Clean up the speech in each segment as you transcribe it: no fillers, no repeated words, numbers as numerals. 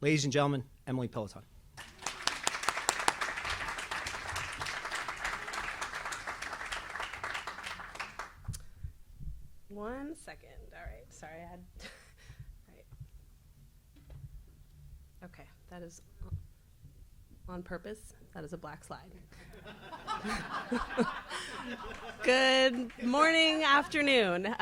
Ladies and gentlemen, Emily Pilloton. One second. All right. Sorry, I had. Right. Okay, that is on purpose. That is a black slide. Good morning, afternoon.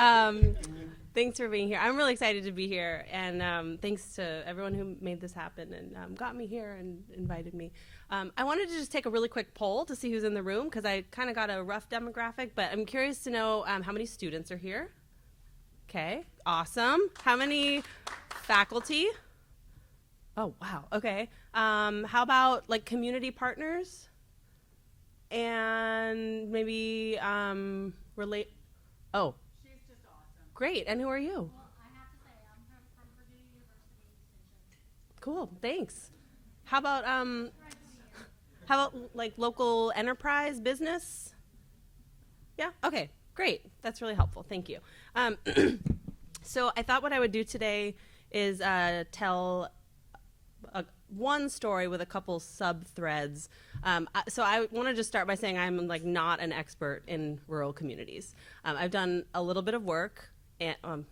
Thanks for being here. I'm really excited to be here, and thanks to everyone who made this happen and got me here and invited me. I wanted to just take a really quick poll to see who's in the room, because I kind of got a rough demographic, but I'm curious to know how many students are here. Okay, awesome. How many faculty? Oh, wow, okay. How about like community partners? And maybe relate, oh. She's just awesome. Great, and who are you? Well, I have to say, I'm from Purdue University Extension. Cool, thanks. How about like local enterprise business? Yeah, okay, great. That's really helpful, thank you. So I thought what I would do today is tell one story with a couple sub-threads. So I want to just start by saying I'm like not an expert in rural communities. I've done a little bit of work, and,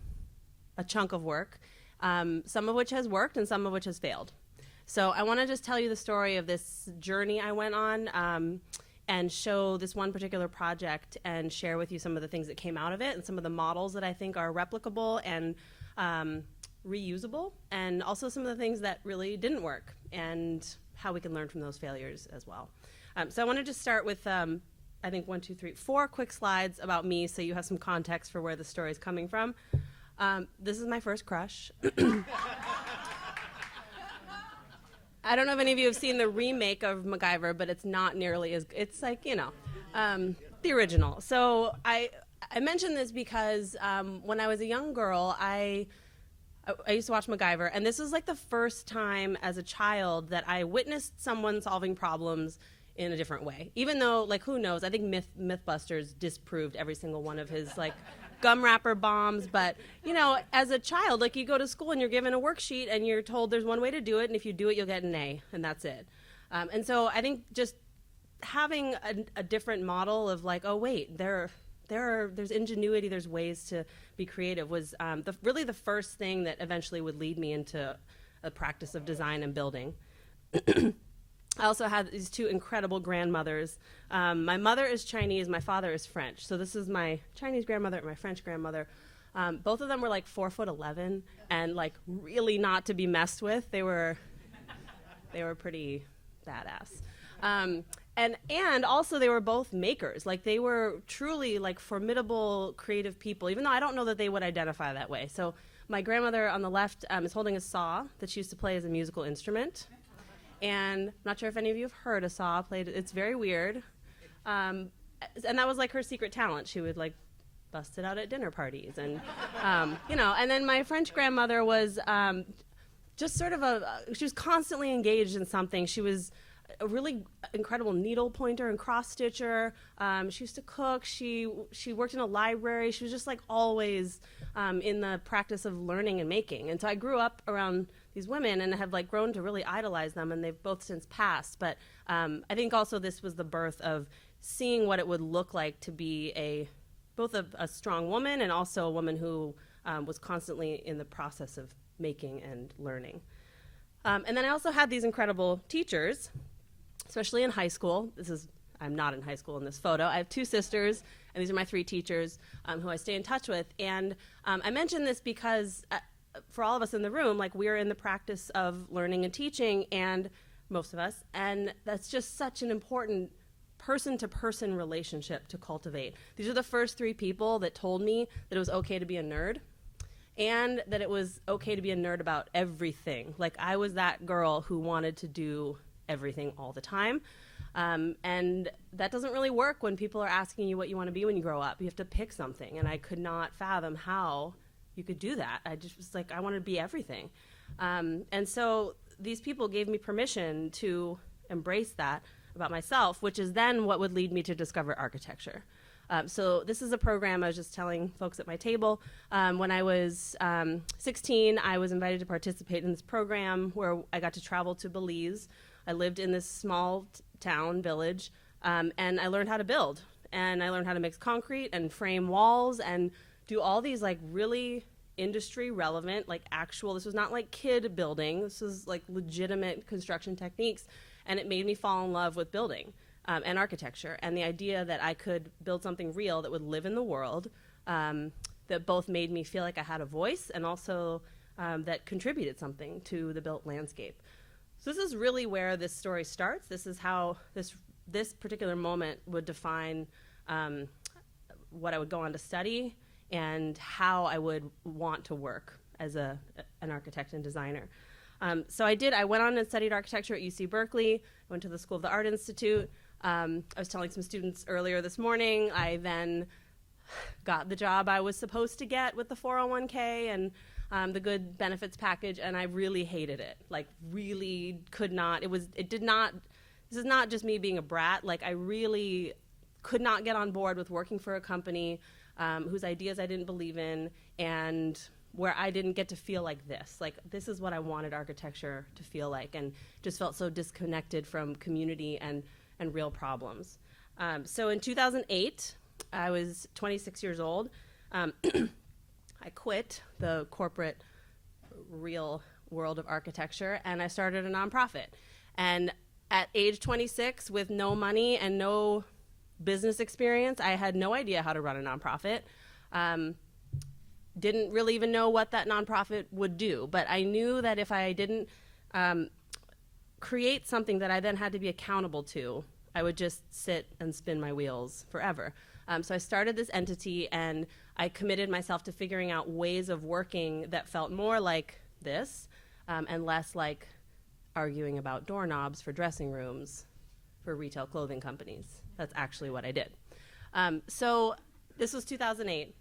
a chunk of work, some of which has worked and some of which has failed. So I want to just tell you the story of this journey I went on and show this one particular project and share with you some of the things that came out of it and some of the models that I think are replicable and reusable, and also some of the things that really didn't work and how we can learn from those failures as well. So I want to just start with, I think 4 quick slides about me so you have some context for where the story is coming from. This is my first crush. I don't know if any of you have seen the remake of MacGyver, but it's not nearly as, it's like, you know, the original. So I mentioned this because when I was a young girl, I used to watch MacGyver, and this was like the first time as a child that I witnessed someone solving problems in a different way. Even though, like, who knows, I think Mythbusters disproved every single one of his, like, gum wrapper bombs, but, you know, as a child, like, you go to school and you're given a worksheet and you're told there's one way to do it, and if you do it, you'll get an A, and that's it. And so I think just having a different model of, like, oh, wait, there's ingenuity, there's ways to be creative was really the first thing that eventually would lead me into a practice of design and building. I also had these 2 incredible grandmothers. My mother is Chinese, my father is French. So this is my Chinese grandmother and my French grandmother. Both of them were like 4'11" and like really not to be messed with. They were pretty badass. And also they were both makers. Like they were truly like formidable creative people, even though I don't know that they would identify that way. So my grandmother on the left is holding a saw that she used to play as a musical instrument. And I'm not sure if any of you have heard a saw played. It's very weird. And that was like her secret talent. She would like bust it out at dinner parties. And, you know, and then my French grandmother was just sort of she was constantly engaged in something. She was a really incredible needle pointer and cross stitcher. She used to cook. She worked in a library. She was just like always in the practice of learning and making. And so I grew up around these women and have like grown to really idolize them, and they've both since passed. But I think also this was the birth of seeing what it would look like to be both a strong woman and also a woman who was constantly in the process of making and learning. And then I also had these incredible teachers, especially in high school. I'm not in high school in this photo. I have 2 sisters, and these are my 3 teachers who I stay in touch with. And I mention this because for all of us in the room, like we're in the practice of learning and teaching, and most of us, and that's just such an important person-to-person relationship to cultivate. These are the first 3 people that told me that it was okay to be a nerd, and that it was okay to be a nerd about everything. Like I was that girl who wanted to do everything all the time. And that doesn't really work when people are asking you what you want to be when you grow up. You have to pick something, and I could not fathom how you could do that. I just was like, I want to be everything. And so these people gave me permission to embrace that about myself, which is then what would lead me to discover architecture. So this is a program I was just telling folks at my table. When I was 16, I was invited to participate in this program where I got to travel to Belize. I lived in this small town, village, and I learned how to build. And I learned how to mix concrete and frame walls and do all these like really industry relevant, like actual, this was not like kid building, this was like legitimate construction techniques. And it made me fall in love with building and architecture and the idea that I could build something real that would live in the world, that both made me feel like I had a voice and also that contributed something to the built landscape. So this is really where this story starts. This is how this particular moment would define what I would go on to study and how I would want to work as an architect and designer. So I went on and studied architecture at UC Berkeley, went to the School of the Art Institute. I was telling some students earlier this morning, I then got the job I was supposed to get with the 401k and the good benefits package, and I really hated it. Like, really could not, this is not just me being a brat, like I really could not get on board with working for a company whose ideas I didn't believe in and where I didn't get to feel like this. Like, this is what I wanted architecture to feel like, and just felt so disconnected from community and real problems. So in 2008, I was 26 years old. I quit the corporate real world of architecture, and I started a nonprofit. And at age 26, with no money and no business experience, I had no idea how to run a nonprofit. Didn't really even know what that nonprofit would do, but I knew that if I didn't create something that I then had to be accountable to, I would just sit and spin my wheels forever. So I started this entity, and I committed myself to figuring out ways of working that felt more like this and less like arguing about doorknobs for dressing rooms for retail clothing companies. That's actually what I did. So this was 2008.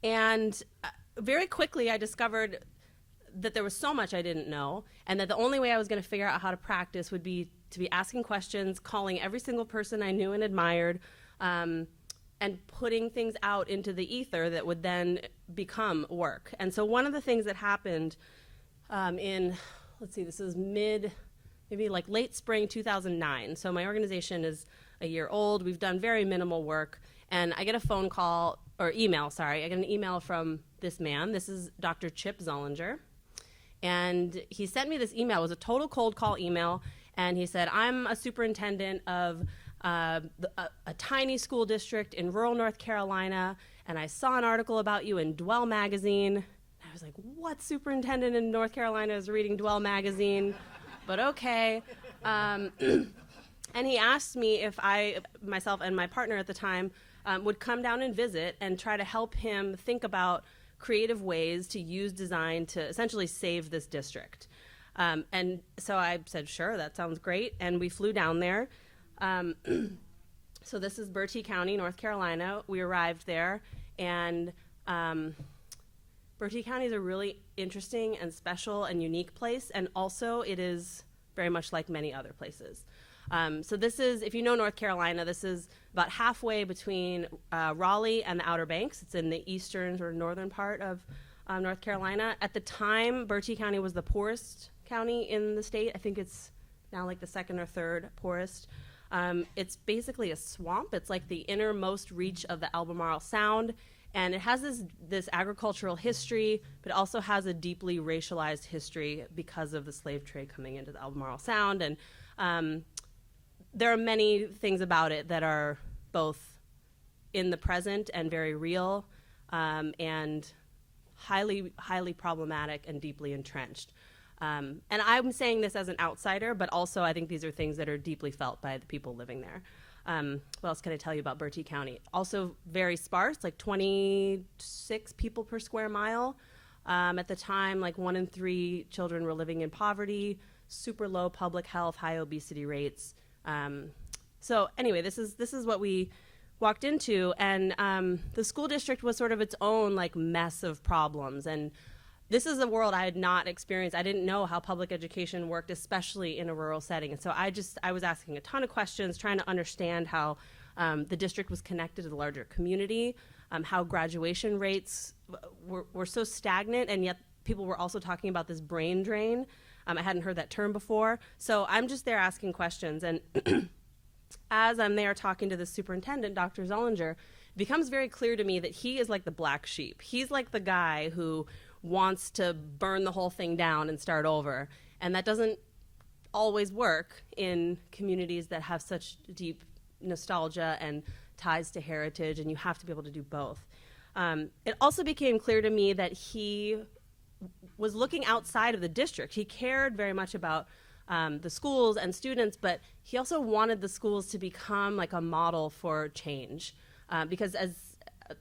And very quickly, I discovered that there was so much I didn't know, and that the only way I was going to figure out how to practice would be to be asking questions, calling every single person I knew and admired, and putting things out into the ether that would then become work. And so one of the things that happened this is maybe like late spring 2009. So my organization is a year old. We've done very minimal work. And I get a phone call, or email, sorry. I get an email from this man. This is Dr. Chip Zollinger. And he sent me this email. It was a total cold call email. And he said, I'm a superintendent of a tiny school district in rural North Carolina, and I saw an article about you in Dwell magazine. I was like, what superintendent in North Carolina is reading Dwell magazine? But okay. And he asked me if myself and my partner at the time, would come down and visit and try to help him think about creative ways to use design to essentially save this district. And so I said, sure, that sounds great. And we flew down there. So this is Bertie County, North Carolina. We arrived there, and Bertie County is a really interesting and special and unique place, and also it is very much like many other places. So this is, if you know North Carolina, this is about halfway between Raleigh and the Outer Banks. It's in the eastern or northern part of North Carolina. At the time, Bertie County was the poorest county in the state. I think it's now like the second or third poorest. It's basically a swamp. It's like the innermost reach of the Albemarle Sound. And it has this agricultural history, but it also has a deeply racialized history because of the slave trade coming into the Albemarle Sound. And there are many things about it that are both in the present and very real, and highly, highly problematic and deeply entrenched. And I'm saying this as an outsider, but also I think these are things that are deeply felt by the people living there. What else can I tell you about Bertie County? Also very sparse, like 26 people per square mile. At the time, like 1 in 3 children were living in poverty, super low public health, high obesity rates. So anyway, this is what we walked into, and the school district was sort of its own like mess of problems. And this is a world I had not experienced. I didn't know how public education worked, especially in a rural setting. And so I was asking a ton of questions, trying to understand how The district was connected to the larger community, how graduation rates were so stagnant, and yet people were also talking about this brain drain. I hadn't heard that term before. So I'm just there asking questions. And as I'm there talking to the superintendent, Dr. Zollinger, it becomes very clear to me that he is like the black sheep. He's like the guy who wants to burn the whole thing down and start over. And that doesn't always work in communities that have such deep nostalgia and ties to heritage, and you have to be able to do both. It also became clear to me that he was looking outside of the district. He cared very much about the schools and students, but he also wanted the schools to become like a model for change. Because as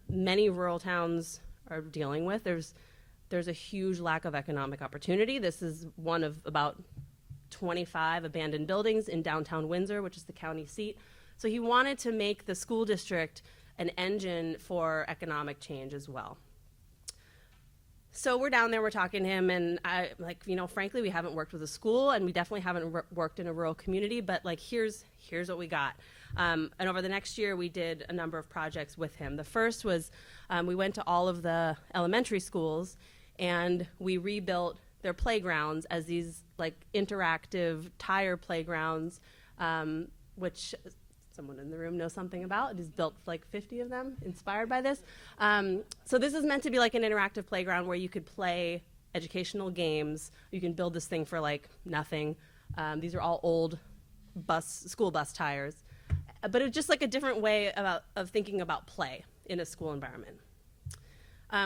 many rural towns are dealing with, there's a huge lack of economic opportunity. This is one of about 25 abandoned buildings in downtown Windsor, which is the county seat. So he wanted to make the school district an engine for economic change as well. So we're down there, we're talking to him, and I, like, you know, frankly, we haven't worked with a school, and we definitely haven't worked in a rural community, but like, here's what we got. And over the next year, we did a number of projects with him. The first was we went to all of the elementary schools, and we rebuilt their playgrounds as these like interactive tire playgrounds, which someone in the room knows something about. He's built like 50 of them, inspired by this. So this is meant to be like an interactive playground where you could play educational games. You can build this thing for like nothing. These are all old school bus tires. But it's just like a different way of thinking about play in a school environment.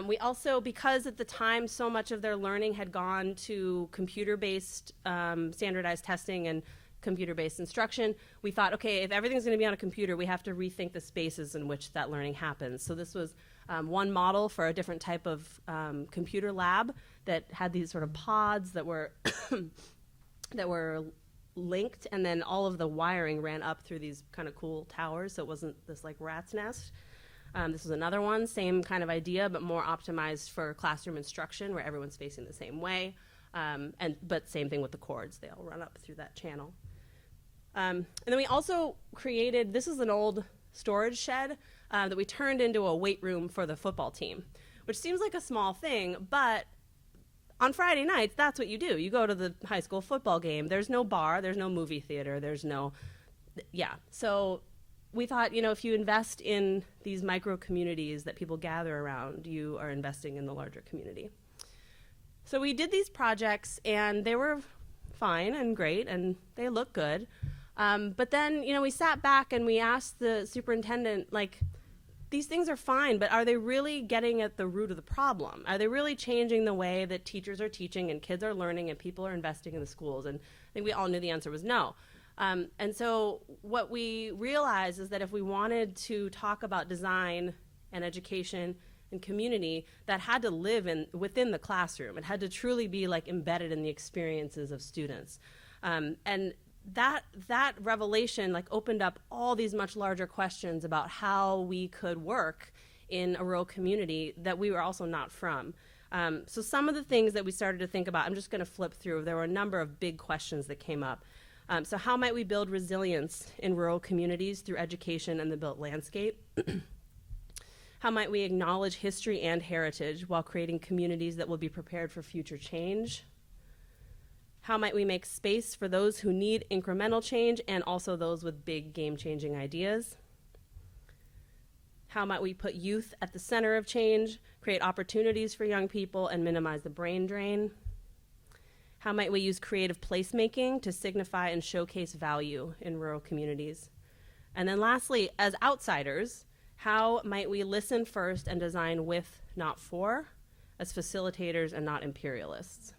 We also, because at the time so much of their learning had gone to computer-based standardized testing and computer-based instruction, we thought, okay, if everything's going to be on a computer, we have to rethink the spaces in which that learning happens. So this was one model for a different type of computer lab that had these sort of pods that were that were linked, and then all of the wiring ran up through these kind of cool towers, so it wasn't this like rat's nest. This was another one, same kind of idea, but more optimized for classroom instruction where everyone's facing the same way. But same thing with the cords. They all run up through that channel. And then we also created, this is an old storage shed that we turned into a weight room for the football team, which seems like a small thing, but on Friday nights, that's what you do. You go to the high school football game. There's no bar, there's no movie theater, there's no, yeah. So we thought, you know, if you invest in these micro communities that people gather around, you are investing in the larger community. So we did these projects, and they were fine and great, and they looked good. But then, you know, we sat back and we asked the superintendent, like, these things are fine, but are they really getting at the root of the problem? Are they really changing the way that teachers are teaching and kids are learning and people are investing in the schools? And I think we all knew the answer was no. And so what we realized is that if we wanted to talk about design and education and community, that had to live within the classroom. It had to truly be like embedded in the experiences of students. And that revelation like opened up all these much larger questions about how we could work in a rural community that we were also not from. So some of the things that we started to think about, I'm just going to flip through. There were a number of big questions that came up. So how might we build resilience in rural communities through education and the built landscape? How might we acknowledge history and heritage while creating communities that will be prepared for future change? How might we make space for those who need incremental change and also those with big game-changing ideas? How might we put youth at the center of change, create opportunities for young people, and minimize the brain drain? How might we use creative placemaking to signify and showcase value in rural communities? And then lastly, as outsiders, how might we listen first and design with, not for, as facilitators and not imperialists?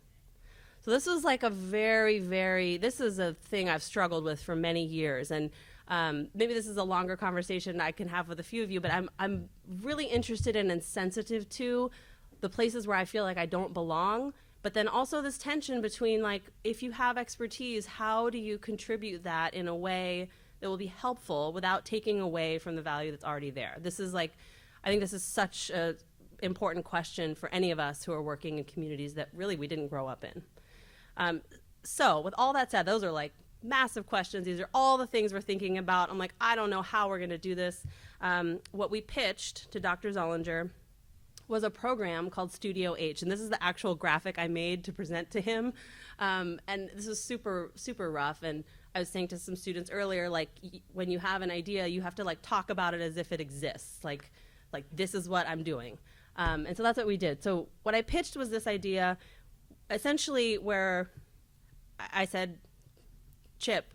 So this was like a this is a thing I've struggled with for many years. And maybe this is a longer conversation I can have with a few of you, but I'm really interested in and sensitive to the places where I feel like I don't belong, but then also this tension between, like, if you have expertise, how do you contribute that in a way that will be helpful without taking away from the value that's already there? This is like, I think this is such an important question for any of us who are working in communities that really we didn't grow up in. So with all that said, those are like massive questions. These are all the things we're thinking about. I'm like, I don't know how we're going to do this. What we pitched to Dr. Zollinger was a program called Studio H, and this is the actual graphic I made to present to him. And this is super, super rough. And I was saying to some students earlier, like, when you have an idea, you have to like talk about it as if it exists. Like this is what I'm doing. And so that's what we did. So what I pitched was this idea, essentially, where I said, Chip,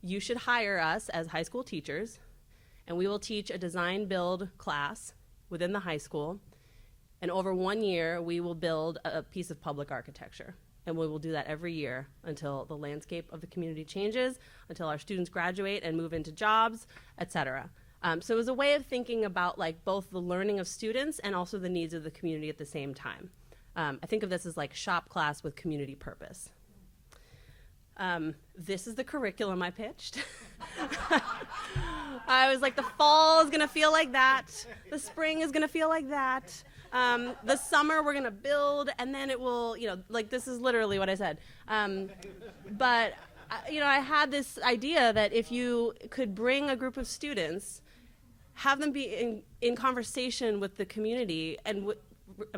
you should hire us as high school teachers, and we will teach a design build class within the high school. And over 1 year, we will build a piece of public architecture. And we will do that every year until the landscape of the community changes, until our students graduate and move into jobs, et cetera. So it was a way of thinking about like both the learning of students and also the needs of the community at the same time. I think of this as like shop class with community purpose. This is the curriculum I pitched. I was like, the fall is going to feel like that. The spring is going to feel like that. The summer we're going to build, and then it will, like this is literally what I said. But I had this idea that if you could bring a group of students, have them be in conversation with the community, and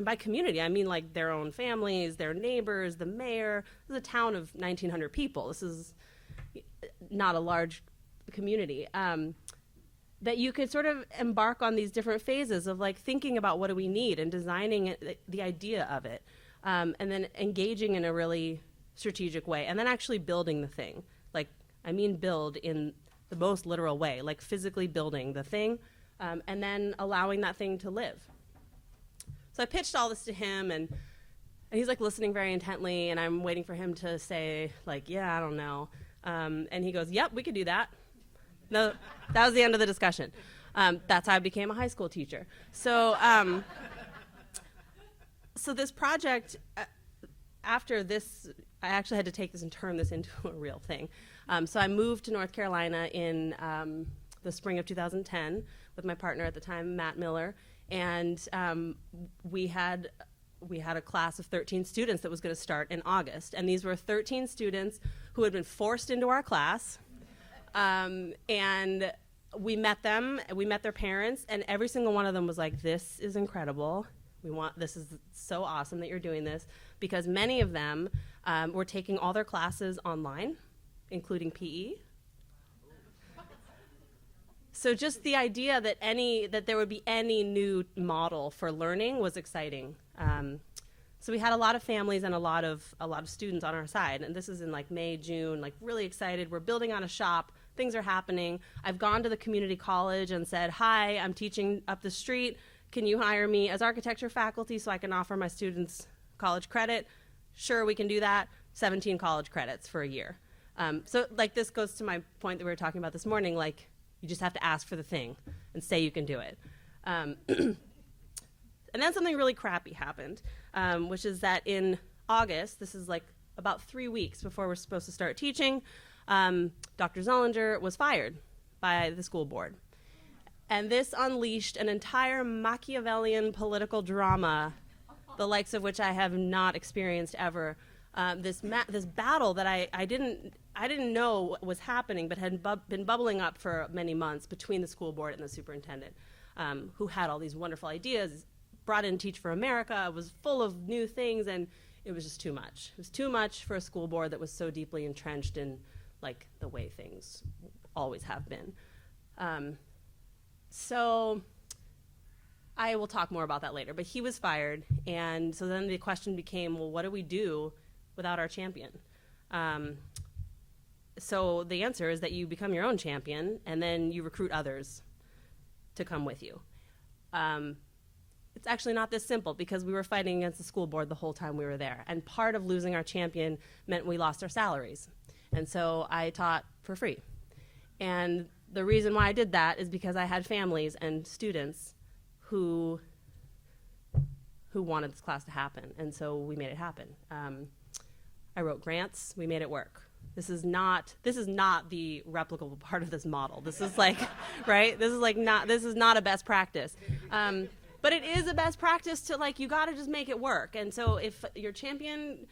by community, I mean like their own families, their neighbors, the mayor. This is a town of 1,900 people. This is not a large community. That you could sort of embark on these different phases of like thinking about what do we need and designing it, the idea of it, and then engaging in a really strategic way, and then actually building the thing. Like, I mean build in the most literal way, like physically building the thing, and then allowing that thing to live. So I pitched all this to him, and he's like listening very intently, and I'm waiting for him to say like, yeah, I don't know. And he goes, yep, we could do that. No, that was the end of the discussion. That's how I became a high school teacher. So, so this project, after this, I actually had to take this and turn this into a real thing. So I moved to North Carolina in the spring of 2010 with my partner at the time, Matt Miller, and we had a class of 13 students that was going to start in August. And these were 13 students who had been forced into our class. And we met them, we met their parents, and every single one of them was like, this is incredible. This is so awesome that you're doing this, because many of them were taking all their classes online, including PE. So just the idea that there would be any new model for learning was exciting. So we had a lot of families and a lot of students on our side, and this is in like May, June, like really excited. We're building on a shop. Things are happening. I've gone to the community college and said, hi, I'm teaching up the street. Can you hire me as architecture faculty so I can offer my students college credit? Sure, we can do that. 17 college credits for a year. So like this goes to my point that we were talking about this morning, like you just have to ask for the thing and say you can do it. And then something really crappy happened, which is that in August, this is like about 3 weeks before we're supposed to start teaching, Dr. Zollinger was fired by the school board. And this unleashed an entire Machiavellian political drama, the likes of which I have not experienced ever. This battle that I didn't know was happening, but had been bubbling up for many months between the school board and the superintendent, who had all these wonderful ideas, brought in Teach for America, was full of new things, and it was just too much. It was too much for a school board that was so deeply entrenched in like the way things always have been. So I will talk more about that later, but he was fired, and so then the question became, well, what do we do without our champion? So the answer is that you become your own champion, and then you recruit others to come with you. It's actually not this simple, because we were fighting against the school board the whole time we were there, and part of losing our champion meant we lost our salaries. And so I taught for free. And the reason why I did that is because I had families and students who wanted this class to happen, and so we made it happen. I wrote grants, we made it work. This is not the replicable part of this model. This is like, right? This is not a best practice. But it is a best practice to like, you gotta just make it work. And so if your champion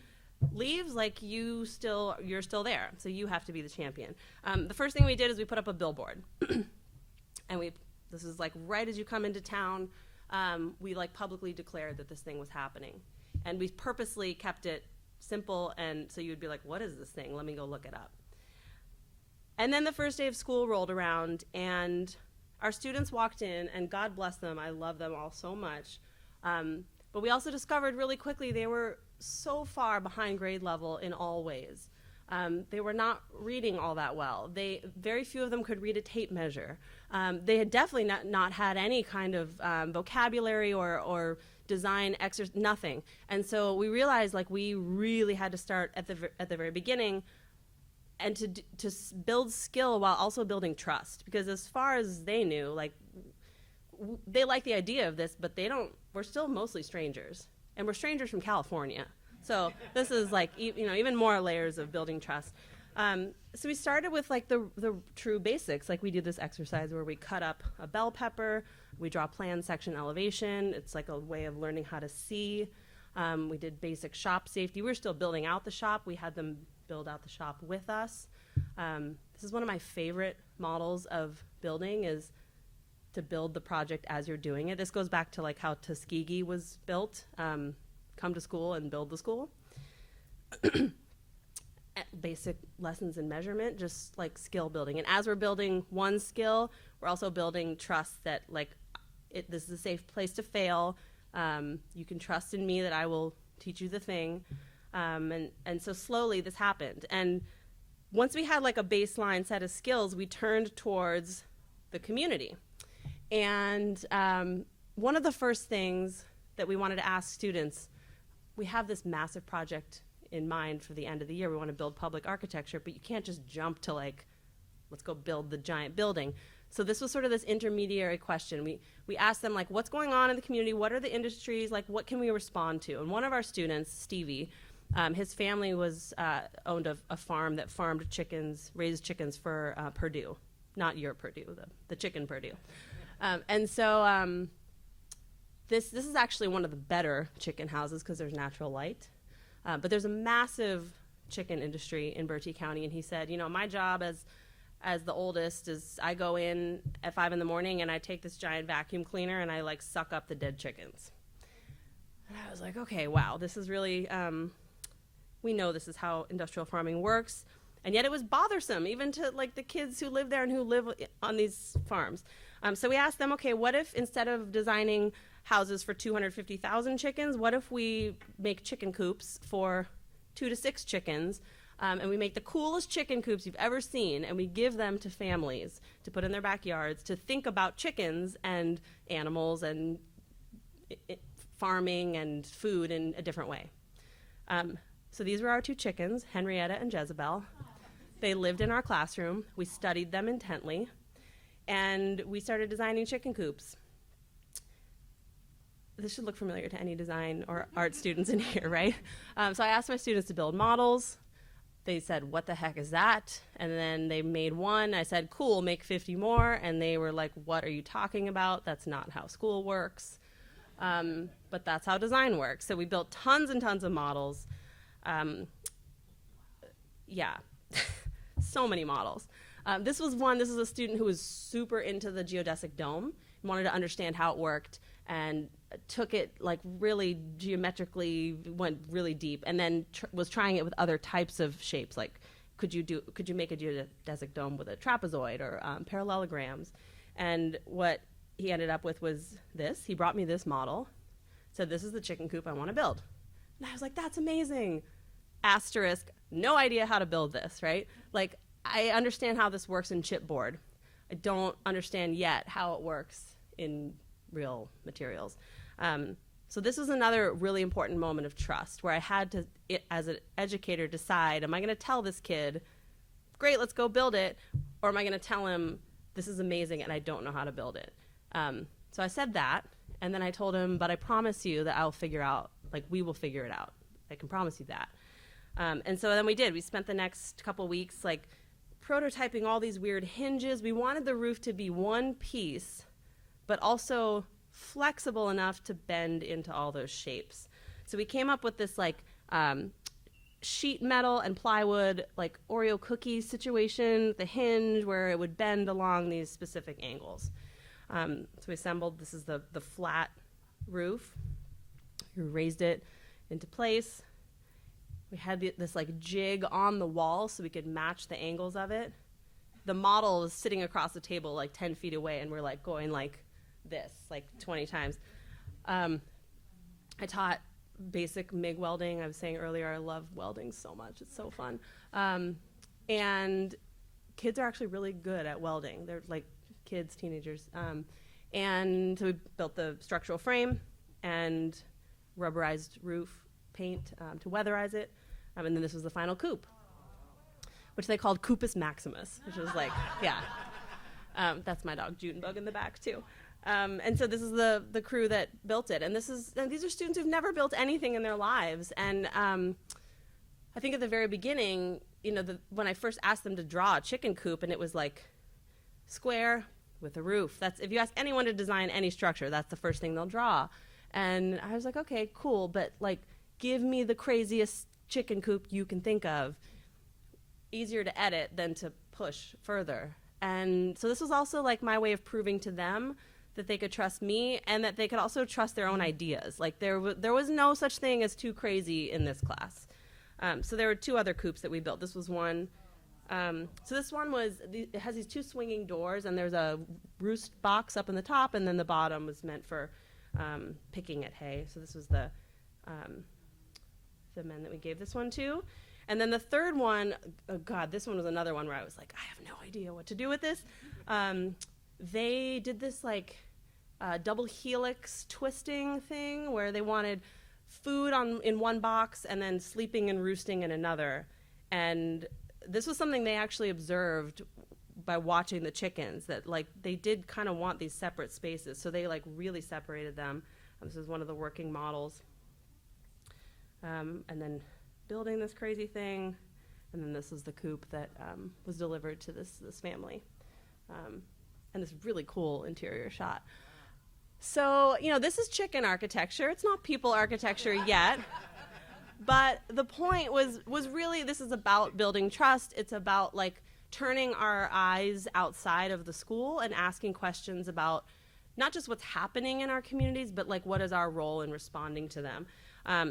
leaves, like you're still there, so you have to be the champion. The first thing we did is we put up a billboard, and this is like right as you come into town. We like publicly declared that this thing was happening, and we purposely kept it simple, and so you would be like, what is this thing? Let me go look it up. And then the first day of school rolled around, and our students walked in, and God bless them, I love them all so much. But we also discovered really quickly they were so far behind grade level in all ways. They were not reading all that well. Very few of them could read a tape measure. They had definitely not had any kind of vocabulary or design exercise, nothing. And so we realized like we really had to start at the very beginning, and to build skill while also building trust. Because as far as they knew, like they like the idea of this, but we're still mostly strangers, and we're strangers from California. So this is like, even more layers of building trust. So we started with like the true basics. Like we do this exercise where we cut up a bell pepper, we draw plan, section, elevation. It's like a way of learning how to see. We did basic shop safety. We were still building out the shop. We had them build out the shop with us. This is one of my favorite models of building, is to build the project as you're doing it. This goes back to like how Tuskegee was built. Come to school and build the school. Basic lessons in measurement, just like skill building. And as we're building one skill, we're also building trust that like this is a safe place to fail. You can trust in me that I will teach you the thing. And so slowly this happened. And once we had like a baseline set of skills, we turned towards the community. And one of the first things that we wanted to ask students, we have this massive project in mind for the end of the year. We want to build public architecture, but you can't just jump to like, let's go build the giant building. So this was sort of this intermediary question. We asked them like, what's going on in the community? What are the industries? Like, what can we respond to? And one of our students, Stevie, his family owned a farm that farmed chickens, raised chickens for Purdue, not your Purdue, the chicken Purdue. And so this is actually one of the better chicken houses because there's natural light. But there's a massive chicken industry in Bertie County, and he said, my job as the oldest is I go in at 5 a.m. and I take this giant vacuum cleaner and I like suck up the dead chickens. And I was like, okay, wow, this is really, we know this is how industrial farming works. And yet it was bothersome, even to like the kids who live there and who live on these farms. So we asked them, okay, what if instead of designing houses for 250,000 chickens, what if we make chicken coops for 2 to 6 chickens, and we make the coolest chicken coops you've ever seen, and we give them to families to put in their backyards to think about chickens and animals and farming and food in a different way. So these were our 2 chickens, Henrietta and Jezebel. They lived in our classroom. We studied them intently, and we started designing chicken coops. This should look familiar to any design or art students in here, right? So I asked my students to build models. They said, what the heck is that? And then they made one. I said, cool, make 50 more. And they were like, what are you talking about? That's not how school works. But that's how design works. So we built tons and tons of models. Yeah, so many models. This is a student who was super into the geodesic dome, wanted to understand how it worked, and took it like really geometrically, went really deep, and then was trying it with other types of shapes. Like, could you make a geodesic dome with a trapezoid or parallelograms? And what he ended up with was this. He brought me this model, said, this is the chicken coop I want to build. And I was like, that's amazing. Asterisk, no idea how to build this, right? Like, I understand how this works in chipboard. I don't understand yet how it works in real materials. So this was another really important moment of trust where I had to, as an educator, decide, am I going to tell this kid, great, let's go build it, or am I going to tell him, this is amazing and I don't know how to build it? So I said that, and then I told him, but I promise you that I'll figure out, like, we will figure it out. I can promise you that. And so then we did. We spent the next couple weeks, like, prototyping all these weird hinges. We wanted the roof to be one piece, but also flexible enough to bend into all those shapes. So we came up with this, like, sheet metal and plywood, like Oreo cookie situation, the hinge where it would bend along these specific angles. So we assembled, this is the flat roof. We raised it into place. We had this like jig on the wall so we could match the angles of it. The model is sitting across the table like 10 feet away, and we're like going like this, like 20 times. I taught basic MIG welding. I was saying earlier, I love welding so much. It's so fun. And kids are actually really good at welding. They're like kids, teenagers. And so we built the structural frame and rubberized roof paint to weatherize it. And then this was the final coop, which they called Coopus Maximus, which was like, yeah. That's my dog, Junebug, in the back, too. And so this is the crew that built it. And these are students who've never built anything in their lives. And I think at the very beginning, when I first asked them to draw a chicken coop, and it was like square with a roof. If you ask anyone to design any structure, that's the first thing they'll draw. And I was like, okay, cool, but like, give me the craziest chicken coop you can think of. Easier to edit than to push further. And so this was also like my way of proving to them that they could trust me and that they could also trust their own ideas. Like there was no such thing as too crazy in this class. So there were two other coops that we built. This was one. So this one it has these two swinging doors, and there's a roost box up in the top, and then the bottom was meant for picking at hay. So this was the men that we gave this one to. And then the third one, oh God, this one was another one where I was like, I have no idea what to do with this. They did this like double helix twisting thing where they wanted food in one box and then sleeping and roosting in another. And this was something they actually observed by watching the chickens, that like they did kind of want these separate spaces. So they like really separated them. This is one of the working models. And then building this crazy thing, and then this is the coop that was delivered to this family, and this really cool interior shot. So this is chicken architecture. It's not people architecture yet, but the point was really, this is about building trust. It's about like turning our eyes outside of the school and asking questions about not just what's happening in our communities, but like what is our role in responding to them.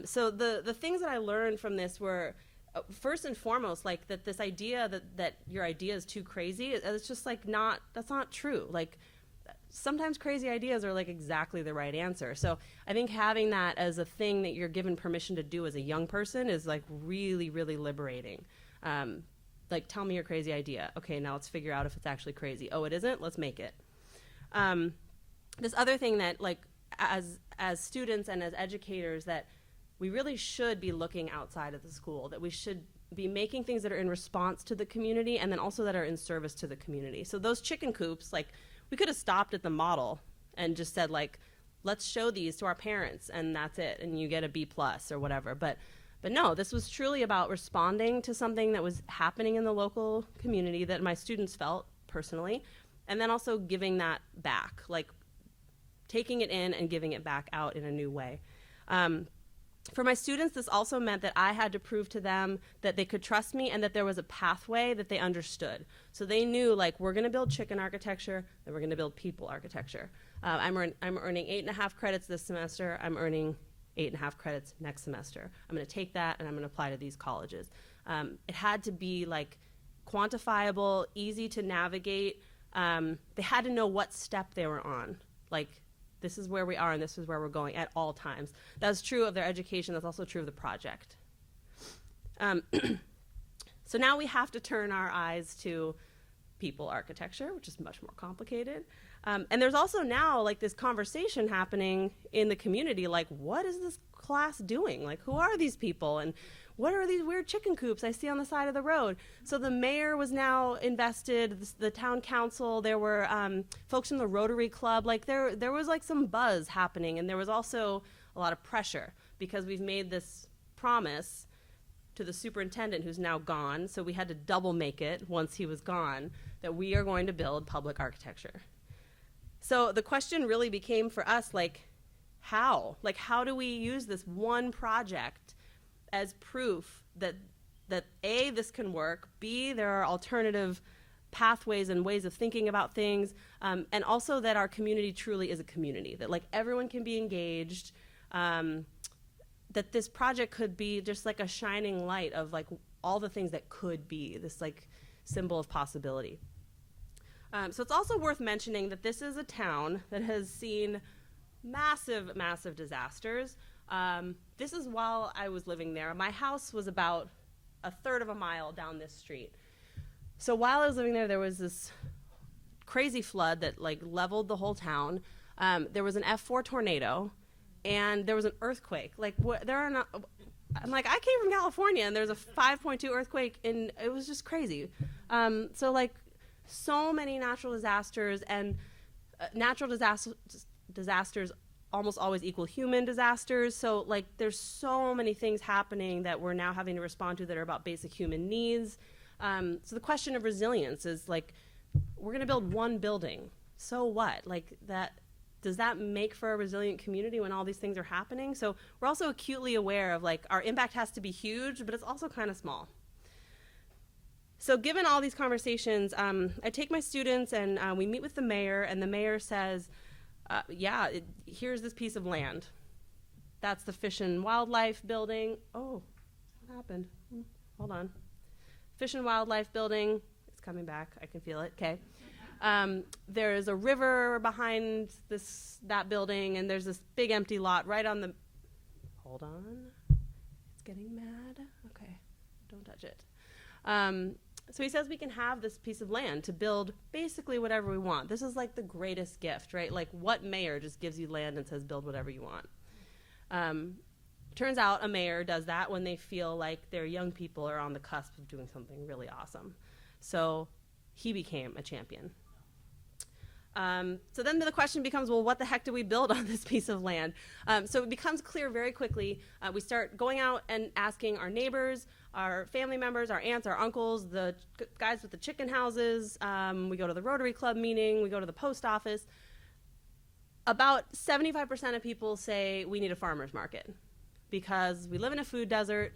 So the things that I learned from this were, first and foremost, like that this idea that your idea is too crazy, it's just like that's not true. Like sometimes crazy ideas are like exactly the right answer. So I think having that as a thing that you're given permission to do as a young person is like really, really liberating. Like, tell me your crazy idea. Okay, now let's figure out if it's actually crazy. Oh, it isn't? Let's make it. This other thing that like as students and as educators, that we really should be looking outside of the school, that we should be making things that are in response to the community and then also that are in service to the community. So those chicken coops, like we could have stopped at the model and just said like, let's show these to our parents and that's it, and you get a B+ or whatever. But no, this was truly about responding to something that was happening in the local community that my students felt personally, and then also giving that back, like taking it in and giving it back out in a new way. For my students, this also meant that I had to prove to them that they could trust me and that there was a pathway that they understood. So they knew, like, we're going to build chicken architecture, and we're going to build people architecture. I'm earning 8.5 credits this semester. I'm earning 8.5 credits next semester. I'm going to take that, and I'm going to apply to these colleges. It had to be, like, quantifiable, easy to navigate. They had to know what step they were on. Like, this is where we are and this is where we're going at all times. That's true of their education. That's also true of the project. So now we have to turn our eyes to people architecture, which is much more complicated. And there's also now like this conversation happening in the community, like, what is this class doing? Like, who are these people? And what are these weird chicken coops I see on the side of the road? So the mayor was now invested, the town council, there were folks from the Rotary Club. Like there was like some buzz happening, and there was also a lot of pressure because we've made this promise to the superintendent who's now gone, so we had to double make it once he was gone, that we are going to build public architecture. So the question really became for us, like, how? Like, how do we use this one project as proof that A, this can work, B, there are alternative pathways and ways of thinking about things, and also that our community truly is a community, that like everyone can be engaged, that this project could be just like a shining light of like all the things that could be, this like symbol of possibility. So it's also worth mentioning that this is a town that has seen massive, massive disasters. This is while I was living there. My house was about a third of a mile down this street. So while I was living there was this crazy flood that like leveled the whole town. There was an F4 tornado, and there was an earthquake. Like I'm like, I came from California, and there's a 5.2 earthquake, and it was just crazy. So like, so many natural disasters, and natural disasters almost always equal human disasters. So like, there's so many things happening that we're now having to respond to that are about basic human needs. So the question of resilience is like, we're going to build one building. So what? Like that. Does that make for a resilient community when all these things are happening? So we're also acutely aware of like our impact has to be huge, but it's also kind of small. So given all these conversations, I take my students and we meet with the mayor, and the mayor says, here's this piece of land. That's the Fish and Wildlife building. Oh, what happened? Hold on. Fish and Wildlife building. It's coming back. I can feel it. Okay. There's a river behind that building, and there's this big empty lot right on the, hold on, it's getting mad. Okay, don't touch it. So he says we can have this piece of land to build basically whatever we want. This is like the greatest gift, right? Like, what mayor just gives you land and says build whatever you want? Turns out a mayor does that when they feel like their young people are on the cusp of doing something really awesome. So he became a champion. So then the question becomes, well, what the heck do we build on this piece of land? So it becomes clear very quickly. We start going out and asking our neighbors, our family members, our aunts, our uncles, the guys with the chicken houses. We go to the Rotary Club meeting. We go to the post office. About 75% of people say we need a farmer's market because we live in a food desert.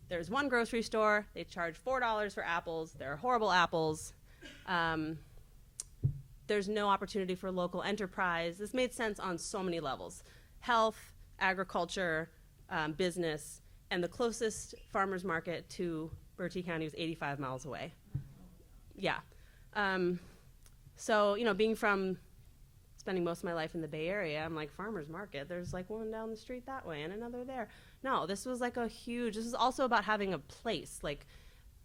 There's one grocery store. They charge $4 for apples. They're horrible apples. There's no opportunity for local enterprise. This made sense on so many levels: health, agriculture, business, and the closest farmer's market to Bertie County was 85 miles away. Yeah. So, spending most of my life in the Bay Area, I'm like, farmer's market, there's like one down the street that way and another there. No, this was like this is also about having a place, like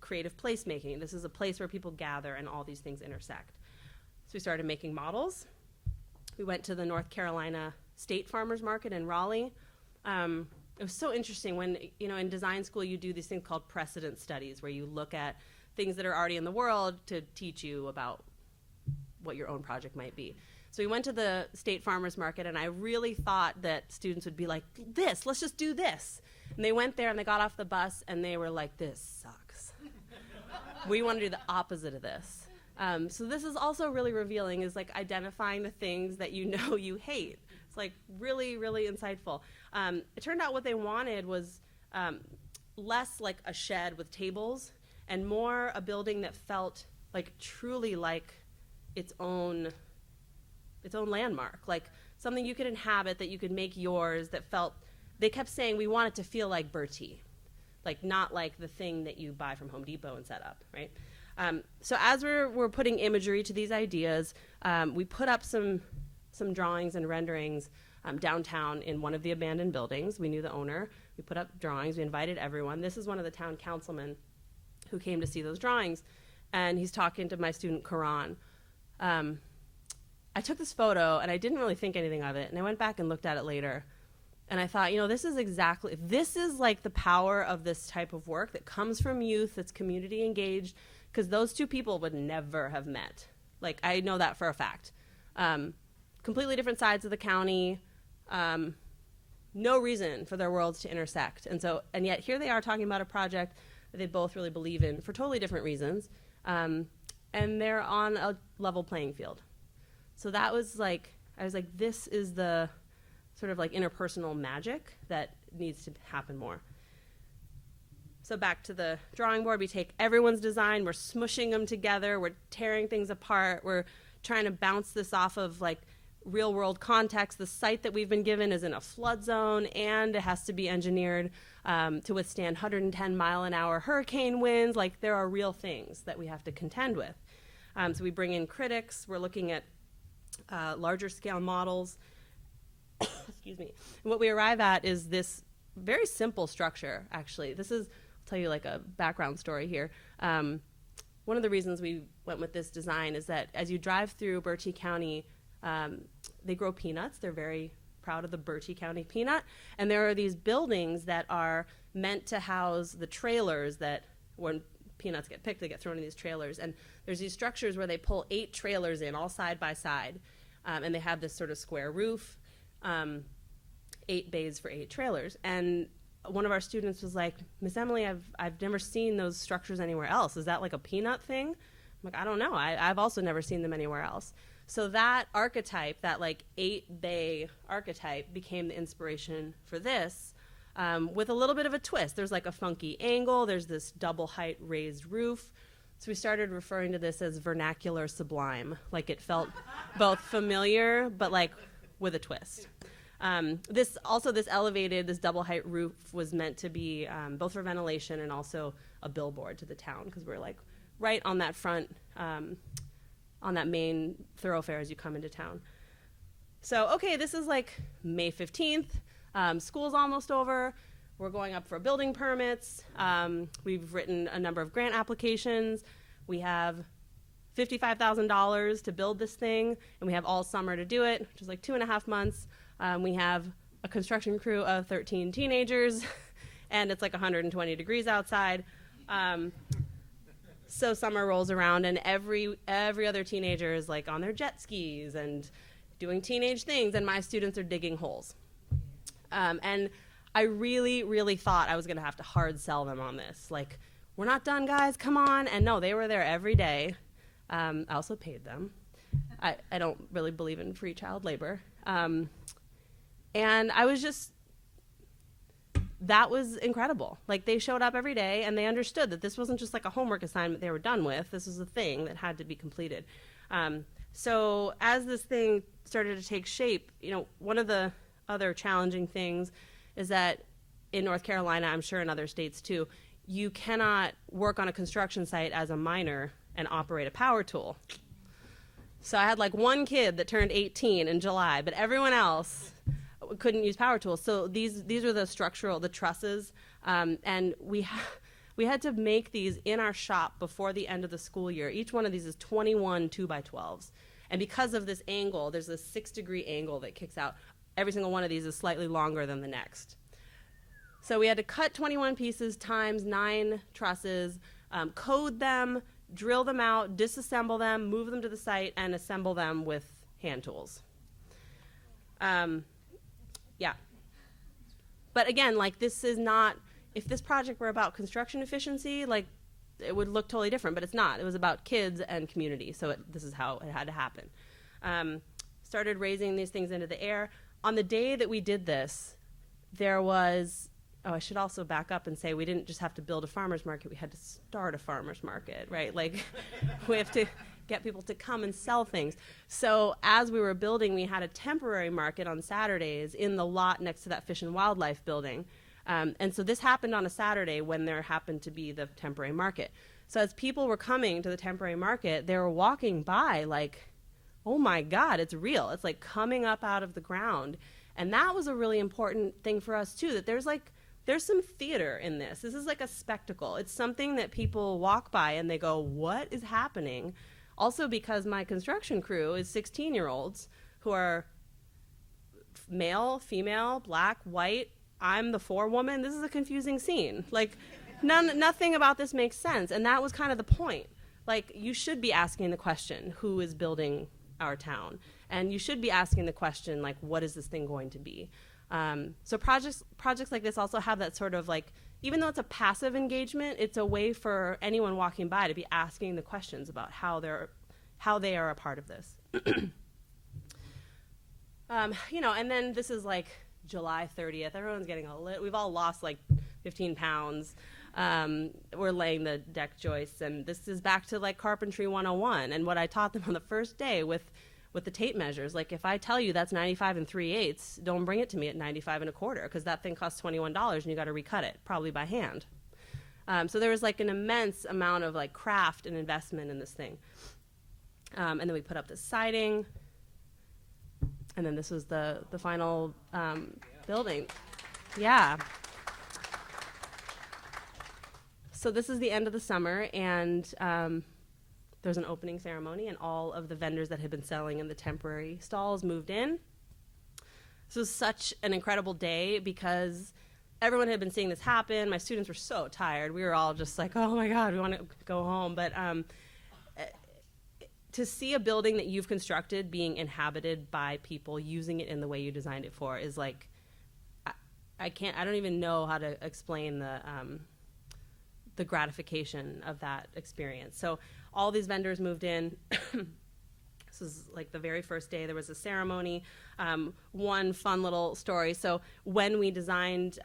creative placemaking. This is a place where people gather and all these things intersect. So we started making models. We went to the North Carolina State Farmers Market in Raleigh. It was so interesting when, in design school you do these things called Precedent Studies, where you look at things that are already in the world to teach you about what your own project might be. So we went to the State Farmers Market, and I really thought that students would be like, let's just do this. And they went there and they got off the bus and they were like, this sucks. We want to do the opposite of this. So this is also really revealing, is like identifying the things that you know you hate. It's like really, really insightful. It turned out what they wanted was less like a shed with tables and more a building that felt like truly like its own landmark, like something you could inhabit, that you could make yours, that felt, they kept saying we want it to feel like Bertie, like not like the thing that you buy from Home Depot and set up, right? So as we're putting imagery to these ideas, we put up some drawings and renderings downtown in one of the abandoned buildings. We knew the owner. We put up drawings. We invited everyone. This is one of the town councilmen who came to see those drawings, and he's talking to my student, Karan. I took this photo, and I didn't really think anything of it, and I went back and looked at it later, and I thought, this is like the power of this type of work that comes from youth, that's community engaged, because those two people would never have met. Like, I know that for a fact. Completely different sides of the county, no reason for their worlds to intersect. And yet here they are talking about a project that they both really believe in for totally different reasons, and they're on a level playing field. So that was like, I was like, this is the sort of like interpersonal magic that needs to happen more. So back to the drawing board, we take everyone's design, we're smushing them together, we're tearing things apart, we're trying to bounce this off of like real world context. The site that we've been given is in a flood zone, and it has to be engineered to withstand 110 mile an hour hurricane winds. Like, there are real things that we have to contend with. So we bring in critics, we're looking at larger scale models. Excuse me. And what we arrive at is this very simple structure, actually. This is, I'll tell you like a background story here. One of the reasons we went with this design is that as you drive through Bertie County, they grow peanuts. They're very proud of the Bertie County peanut. And there are these buildings that are meant to house the trailers that, when peanuts get picked, they get thrown in these trailers. And there's these structures where they pull 8 trailers in, all side by side. And they have this sort of square roof, 8 bays for 8 trailers. And one of our students was like, Miss Emily, I've never seen those structures anywhere else. Is that like a peanut thing? I'm like, I don't know. I've also never seen them anywhere else. So that archetype, that like 8-bay archetype, became the inspiration for this, with a little bit of a twist. There's like a funky angle. There's this double height raised roof. So we started referring to this as vernacular sublime. Like, it felt both familiar, but like with a twist. This elevated, this double height roof was meant to be both for ventilation and also a billboard to the town, because we're like right on that front, on that main thoroughfare as you come into town. So, okay, this is like May 15th. School's almost over. We're going up for building permits. We've written a number of grant applications. We have $55,000 to build this thing, and we have all summer to do it, which is like 2.5 months. We have a construction crew of 13 teenagers, and it's like 120 degrees outside. So summer rolls around, and every other teenager is like on their jet skis and doing teenage things, and my students are digging holes. And I really, really thought I was going to have to hard sell them on this. Like, we're not done, guys, come on. And no, they were there every day. I also paid them. I don't really believe in free child labor. And I was just, that was incredible. Like, they showed up every day, and they understood that this wasn't just like a homework assignment they were done with. This was a thing that had to be completed. So as this thing started to take shape, you know, one of the other challenging things is that in North Carolina, I'm sure in other states too, you cannot work on a construction site as a minor and operate a power tool. So I had like one kid that turned 18 in July, but everyone else couldn't use power tools. So these are the trusses, and we had to make these in our shop before the end of the school year. Each one of these is 21 2x12s. And because of this angle, there's this 6-degree angle that kicks out. Every single one of these is slightly longer than the next. So we had to cut 21 pieces times 9 trusses, code them, drill them out, disassemble them, move them to the site, and assemble them with hand tools. Yeah. But again, like, this is not, if this project were about construction efficiency, like, it would look totally different, but it's not. It was about kids and community, so this is how it had to happen. Started raising these things into the air. On the day that we did this, there was, I should also back up and say we didn't just have to build a farmer's market, we had to start a farmer's market, right? Like, we have to get people to come and sell things. So as we were building, we had a temporary market on Saturdays in the lot next to that Fish and Wildlife building. And so this happened on a Saturday when there happened to be the temporary market. So as people were coming to the temporary market, they were walking by like, oh my God, it's real. It's like coming up out of the ground. And that was a really important thing for us too, that there's some theater in this. This is like a spectacle. It's something that people walk by and they go, what is happening? Also because my construction crew is 16-year-olds who are male, female, black, white. I'm the forewoman. This is a confusing scene. Like, nothing about this makes sense. And that was kind of the point. Like, you should be asking the question, who is building our town? And you should be asking the question, like, what is this thing going to be? So projects like this also have that sort of like, even though it's a passive engagement, it's a way for anyone walking by to be asking the questions about how they are a part of this. You know, and then this is like July 30th. Everyone's getting we've all lost like 15 pounds. we're laying the deck joists, and this is back to like carpentry 101 and what I taught them on the first day with the tape measures. Like, if I tell you that's 95 and 3/8, don't bring it to me at 95 and a quarter, because that thing costs $21 and you got to recut it, probably by hand. So there was like an immense amount of like craft and investment in this thing. And then we put up the siding, and then this was the final building. Yeah. So this is the end of the summer, and there's an opening ceremony, and all of the vendors that had been selling in the temporary stalls moved in. This was such an incredible day because everyone had been seeing this happen. My students were so tired. We were all just like, oh my God, we want to go home. But to see a building that you've constructed being inhabited by people using it in the way you designed it for is like, I don't even know how to explain the gratification of that experience. So all these vendors moved in. This was like the very first day. There was a ceremony. One fun little story. So when we designed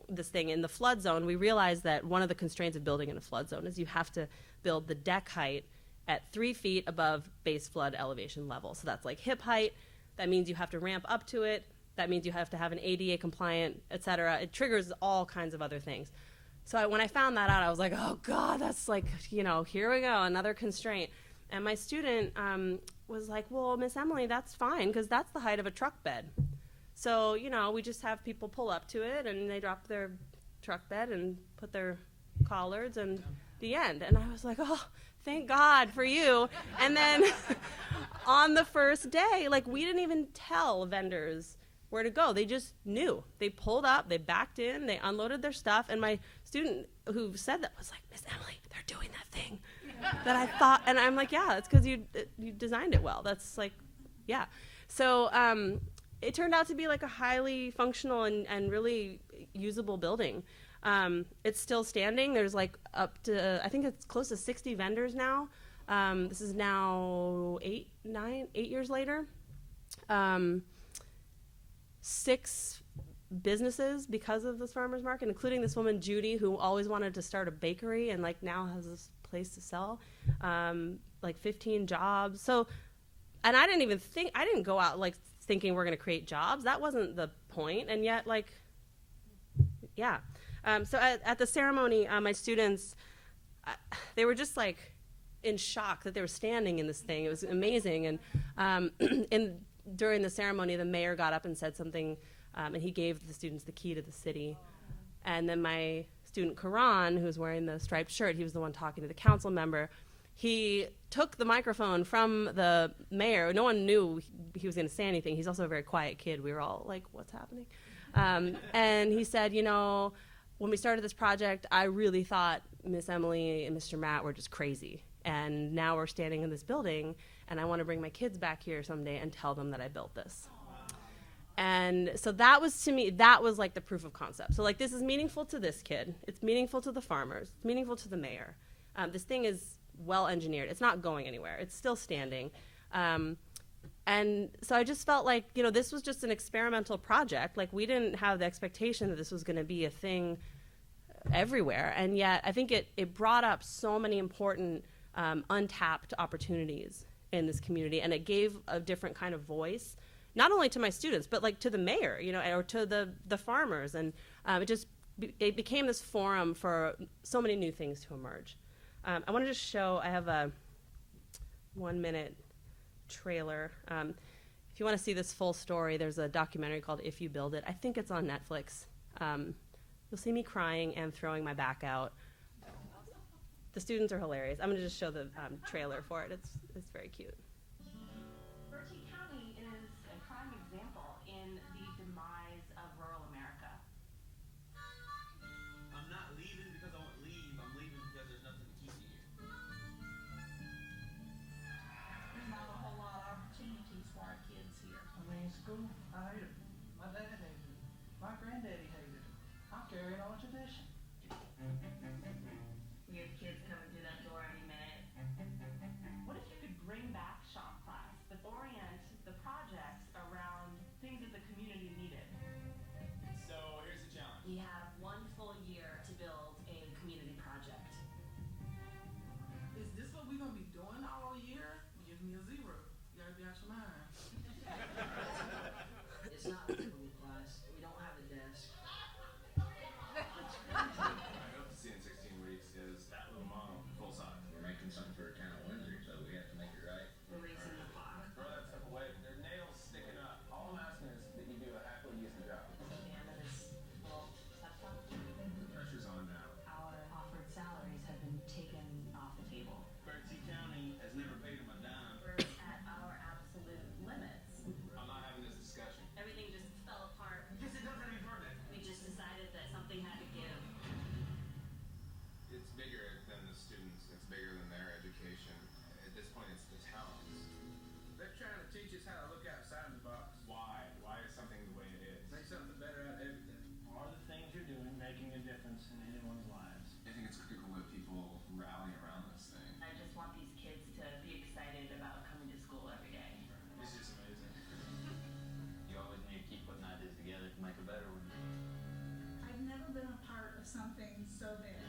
this thing in the flood zone, we realized that one of the constraints of building in a flood zone is you have to build the deck height at 3 feet above base flood elevation level. So that's like hip height. That means you have to ramp up to it. That means you have to have an ADA compliant, et cetera. It triggers all kinds of other things. So when I found that out, I was like, oh God, that's like, here we go, another constraint. And my student was like, well, Miss Emily, that's fine, because that's the height of a truck bed. So, we just have people pull up to it, and they drop their truck bed and put their collards, and the end. And I was like, oh, thank God for you. And then on the first day, like, we didn't even tell vendors where to go. They just knew. They pulled up, they backed in, they unloaded their stuff, and my student who said that was like, Miss Emily, they're doing that thing that I thought, and I'm like, yeah, it's because you designed it well. That's like, yeah. So it turned out to be like a highly functional and really usable building. It's still standing. There's like up to, I think it's close to 60 vendors now. This is now 8 years later. 6 businesses because of this farmer's market, including this woman, Judy, who always wanted to start a bakery and like now has this place to sell, like 15 jobs. So, and I didn't go out like thinking we're going to create jobs. That wasn't the point. And yet, like, yeah. So at the ceremony, my students, they were just like in shock that they were standing in this thing. It was amazing. And during the ceremony, the mayor got up and said something, and he gave the students the key to the city. And then my student, Karan, who's wearing the striped shirt, he was the one talking to the council member. He took the microphone from the mayor. No one knew he was going to say anything. He's also a very quiet kid. We were all like, what's happening? And he said, when we started this project, I really thought Miss Emily and Mr. Matt were just crazy. And now we're standing in this building, and I want to bring my kids back here someday and tell them that I built this. And so that was, to me, that was like the proof of concept. So like, this is meaningful to this kid. It's meaningful to the farmers. It's meaningful to the mayor. This thing is well engineered. It's not going anywhere. It's still standing. And so I just felt like, this was just an experimental project. Like, we didn't have the expectation that this was going to be a thing everywhere. And yet I think it brought up so many important untapped opportunities in this community, and it gave a different kind of voice, not only to my students, but like to the mayor, or to the farmers, and it became this forum for so many new things to emerge. I want to just show, I have a 1-minute trailer. If you want to see this full story, there's a documentary called If You Build It. I think it's on Netflix. You'll see me crying and throwing my back out. The students are hilarious. I'm going to just show the trailer for it. It's very cute. Bertie County is a prime example in the demise of rural America. I'm not leaving because I want to leave. I'm leaving because there's nothing to keep me here. There's not a whole lot of opportunities for our kids here. School, I hate it. My dad hated it. My granddaddy hated it. I'm carrying on a tradition. We have kids coming through that door any minute. What if you could bring back us how to look outside the box. Why? Why is something the way it is? Make something better out of everything. Are the things you're doing making a difference in anyone's lives? I think it's critical that people rally around this thing. I just want these kids to be excited about coming to school every day. This is amazing. You always need to keep putting ideas together to make a better one. I've never been a part of something so big.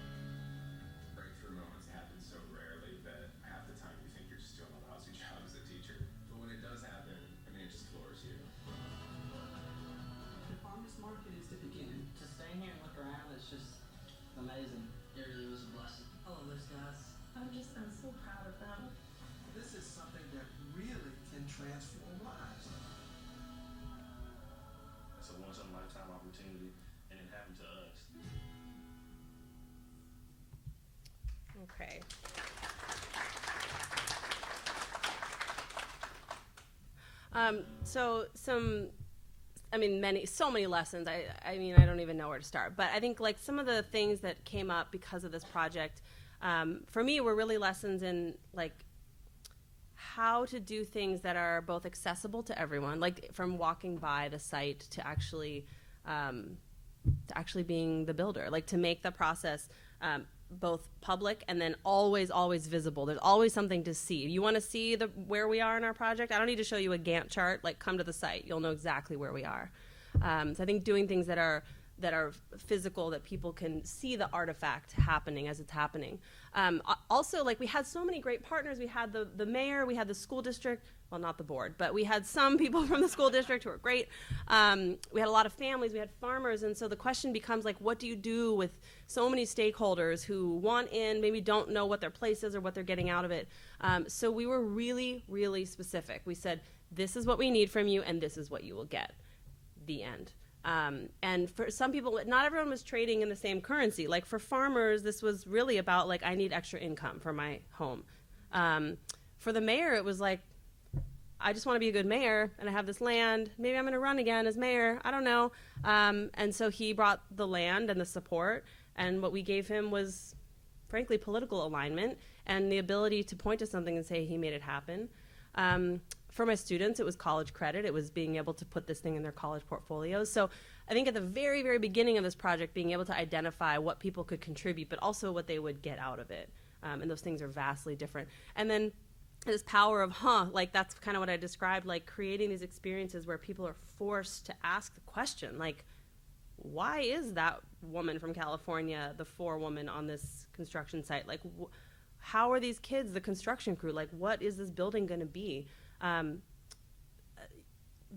Breakthrough moments happen so rarely that half the time you think you're just doing a lousy job as a teacher. But when it does happen, I mean, it just floors you. The farmer's market is the beginning. To stay here and look around, it's just amazing. It really was a blessing. I love those guys. I'm so proud of them. This is something that really can transform lives. It's a once-in-a-lifetime opportunity, and it happened to us. Okay. So many lessons. I mean, I don't even know where to start. But I think like some of the things that came up because of this project, for me, were really lessons in like how to do things that are both accessible to everyone, like from walking by the site to actually being the builder, like to make the process both public and then always visible. There's always something to see. You want to see where we are in our project? I don't need to show you a Gantt chart. Like, come to the site. You'll know exactly where we are. So I think doing things that are physical, that people can see the artifact happening as it's happening. Also, like, we had so many great partners. We had the mayor, we had the school district, well, not the board, but we had some people from the school district who were great. We had a lot of families, we had farmers, and so the question becomes, like, what do you do with so many stakeholders who want in, maybe don't know what their place is or what they're getting out of it? So we were really, really specific. We said, this is what we need from you, and this is what you will get. The end. And for some people, not everyone was trading in the same currency. Like for farmers, this was really about like, I need extra income for my home. For the mayor, it was like, I just want to be a good mayor and I have this land. Maybe I'm going to run again as mayor. I don't know. And so he brought the land and the support. And what we gave him was, frankly, political alignment and the ability to point to something and say he made it happen. For my students, it was college credit. It was being able to put this thing in their college portfolios. So I think at the very, very beginning of this project, being able to identify what people could contribute, but also what they would get out of it. And those things are vastly different. And then this power of, like that's kind of what I described, like creating these experiences where people are forced to ask the question, like, why is that woman from California the forewoman on this construction site? Like, how are these kids the construction crew? Like, what is this building going to be?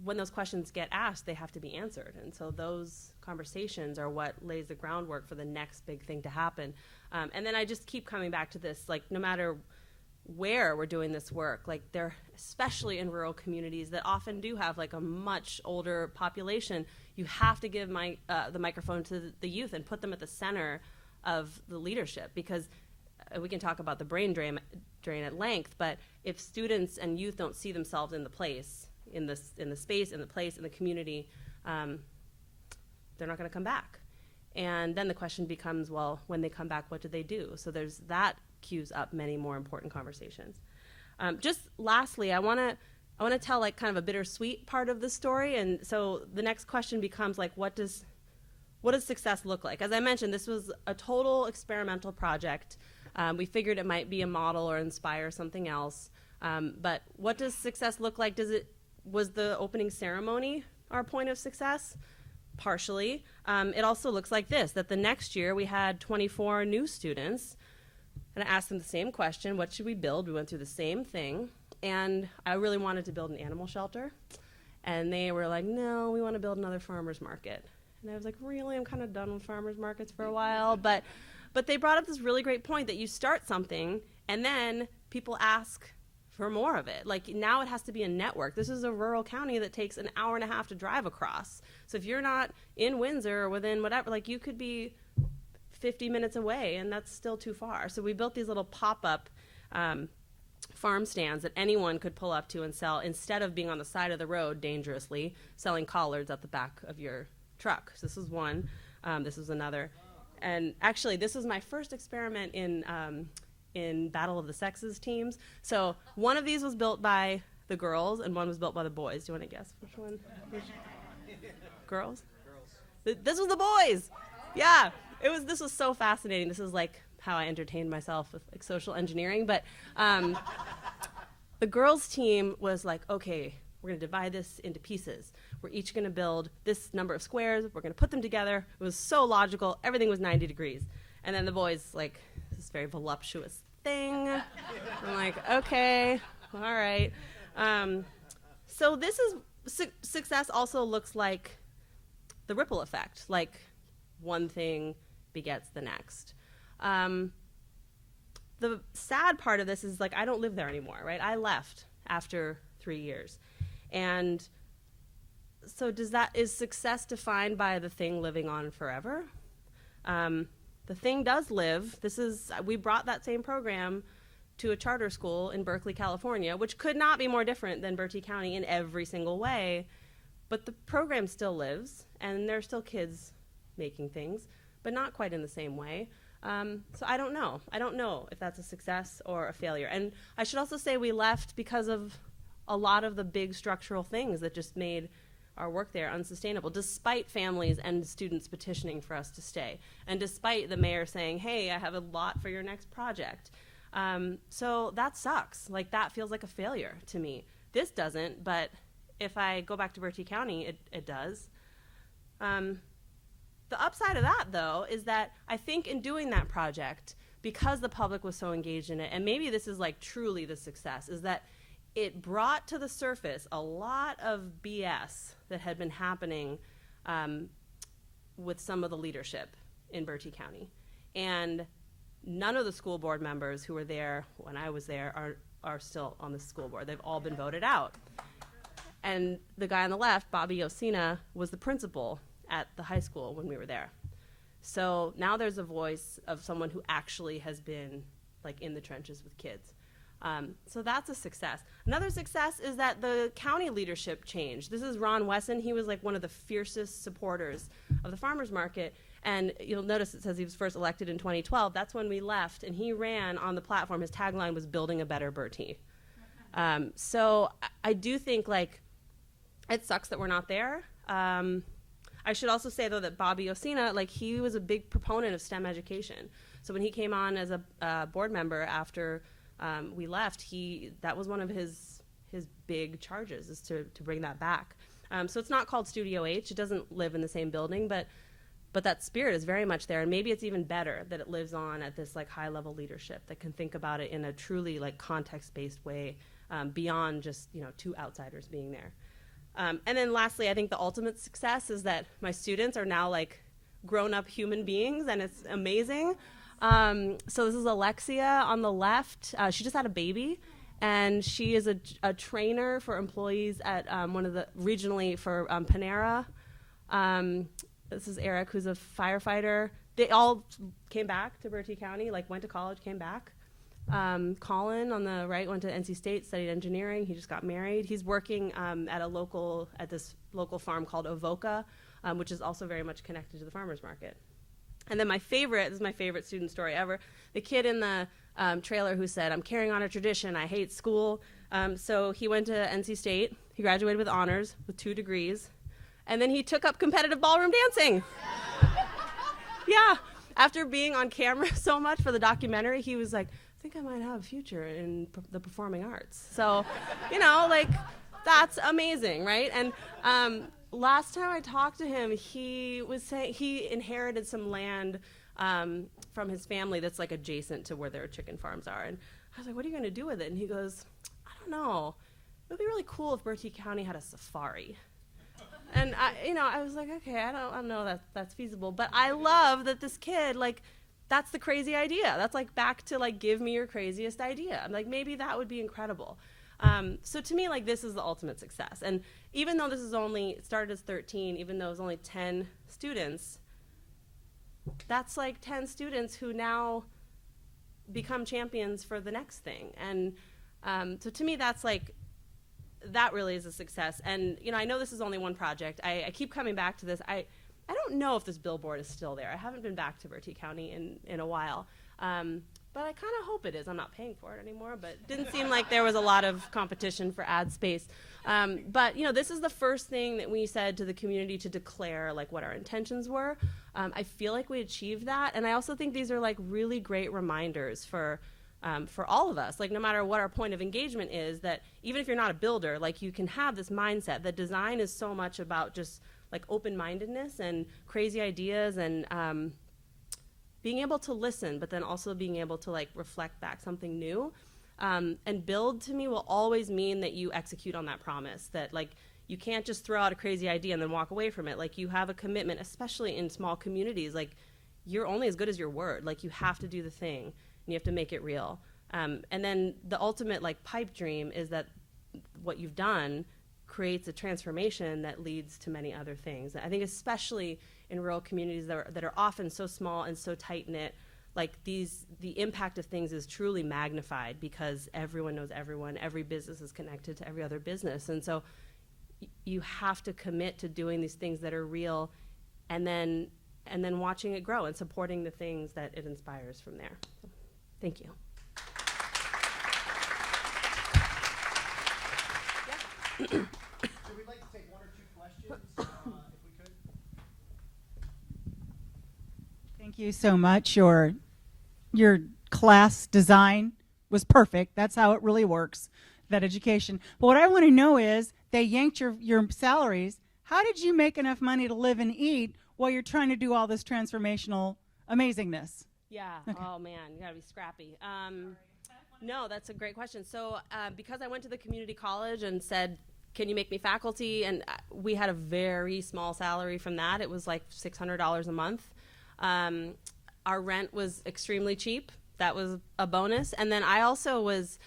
When those questions get asked, they have to be answered. And so those conversations are what lays the groundwork for the next big thing to happen. And then I just keep coming back to this, like no matter where we're doing this work, like they're especially in rural communities that often do have like a much older population, you have to give the microphone to the youth and put them at the center of the leadership, because we can talk about the brain drain at length, but if students and youth don't see themselves in the place, in the space, in the place, in the community, they're not going to come back. And then the question becomes, well, when they come back, what do they do? So there's that cues up many more important conversations. Just lastly, I want to tell like kind of a bittersweet part of the story, and so the next question becomes like, what does success look like? As I mentioned, this was a total experimental project. We figured it might be a model or inspire something else. But what does success look like? Was the opening ceremony our point of success? Partially. It also looks like this, that the next year we had 24 new students, and I asked them the same question, what should we build? We went through the same thing, and I really wanted to build an animal shelter. And they were like, no, we want to build another farmer's market. And I was like, really? I'm kind of done with farmer's markets for a while. But they brought up this really great point that you start something and then people ask for more of it. Like now it has to be a network. This is a rural county that takes an hour and a half to drive across. So if you're not in Windsor or within whatever, like you could be 50 minutes away and that's still too far. So we built these little pop-up farm stands that anyone could pull up to and sell instead of being on the side of the road dangerously selling collards at the back of your truck. So this was one. This was another. And actually, this was my first experiment in Battle of the Sexes teams. So one of these was built by the girls, and one was built by the boys. Do you want to guess which one? Girls? This was the boys. Yeah, this was so fascinating. This is like how I entertained myself with like social engineering. But the girls' team was like, okay, we're going to divide this into pieces. We're each going to build this number of squares. We're going to put them together. It was so logical. Everything was 90 degrees. And then the boys, like, this very voluptuous thing. I'm like, okay, all right. So this is success also looks like the ripple effect, like one thing begets the next. The sad part of this is, like, I don't live there anymore, right? I left after 3 years. And so is success defined by the thing living on forever? The thing does live. We brought that same program to a charter school in Berkeley, California, which could not be more different than Bertie County in every single way. But the program still lives, and there are still kids making things, but not quite in the same way. So I don't know. I don't know if that's a success or a failure. And I should also say we left because of a lot of the big structural things that just made our work there unsustainable, despite families and students petitioning for us to stay, and despite the mayor saying, hey, I have a lot for your next project. So that sucks. Like, that feels like a failure to me. This doesn't, but if I go back to Bertie County, it does. The upside of that, though, is that I think in doing that project, because the public was so engaged in it, and maybe this is like truly the success, is that it brought to the surface a lot of BS that had been happening with some of the leadership in Bertie County. And none of the school board members who were there when I was there are still on the school board. They've all been voted out. And the guy on the left, Bobby Osina, was the principal at the high school when we were there. So now there's a voice of someone who actually has been like in the trenches with kids. So that's a success. Another success is that the county leadership changed. This is Ron Wesson. He was like one of the fiercest supporters of the farmers market. And you'll notice it says he was first elected in 2012. That's when we left, and he ran on the platform. His tagline was building a better Bertie. So I do think, like, it sucks that we're not there. I should also say, though, that Bobby Osina, like, he was a big proponent of STEM education. So when he came on as a board member after we left, that was one of his big charges, is to bring that back. So it's not called Studio H. It doesn't live in the same building, but that spirit is very much there. And maybe it's even better that it lives on at this like high-level leadership that can think about it in a truly like context-based way, beyond just two outsiders being there. And then lastly, I think the ultimate success is that my students are now like grown-up human beings, and it's amazing. So this is Alexia on the left. She just had a baby, and she is a trainer for employees at one of the regionally for Panera. This is Eric, who's a firefighter. They all came back to Bertie County, like went to college, came back. Colin on the right went to NC State, studied engineering. He just got married. He's working at this local farm called Avoca, which is also very much connected to the farmers market. And then this is my favorite student story ever. The kid in the trailer who said, I'm carrying on a tradition, I hate school. So he went to NC State. He graduated with honors with 2 degrees. And then he took up competitive ballroom dancing. Yeah. After being on camera so much for the documentary, he was like, I think I might have a future in the performing arts. So, like, that's amazing, right? And last time I talked to him, he was saying he inherited some land from his family that's like adjacent to where their chicken farms are. And I was like, what are you going to do with it? And he goes, I don't know. It would be really cool if Bertie County had a safari. And I was like, okay, I don't know that's feasible. But I love that this kid, like, that's the crazy idea. That's like back to like, give me your craziest idea. I'm like, maybe that would be incredible. So to me, like, this is the ultimate success. And even though it started as 13, even though it was only 10 students, that's like 10 students who now become champions for the next thing. And so to me, that's like, that really is a success. And, I know this is only one project. I keep coming back to this. I don't know if this billboard is still there. I haven't been back to Bertie County in a while. but I kind of hope it is. I'm not paying for it anymore, but it didn't seem like there was a lot of competition for ad space. But this is the first thing that we said to the community to declare like what our intentions were. I feel like we achieved that, and I also think these are like really great reminders for all of us, like no matter what our point of engagement is, that even if you're not a builder, like you can have this mindset that design is so much about just like open-mindedness and crazy ideas and being able to listen, but then also being able to like reflect back something new. And build to me will always mean that you execute on that promise, that like you can't just throw out a crazy idea and then walk away from it. Like you have a commitment, especially in small communities, like you're only as good as your word. Like you have to do the thing and you have to make it real. And then the ultimate like pipe dream is that what you've done creates a transformation that leads to many other things. I think especially in rural communities that are often so small and so tight-knit, like the impact of things is truly magnified because everyone knows everyone, every business is connected to every other business. And so you have to commit to doing these things that are real and then watching it grow and supporting the things that it inspires from there. So, thank you. So we'd like to take one or two questions, if we could. Thank you so much. Your class design was perfect. That's how it really works, that education. But what I want to know is, they yanked your salaries. How did you make enough money to live and eat while you're trying to do all this transformational amazingness? Yeah. Okay. Oh, man. You got to be scrappy. No, that's a great question. So because I went to the community college and said, can you make me faculty? And we had a very small salary from that. It was like $600 a month. Our rent was extremely cheap. That was a bonus. And then I also was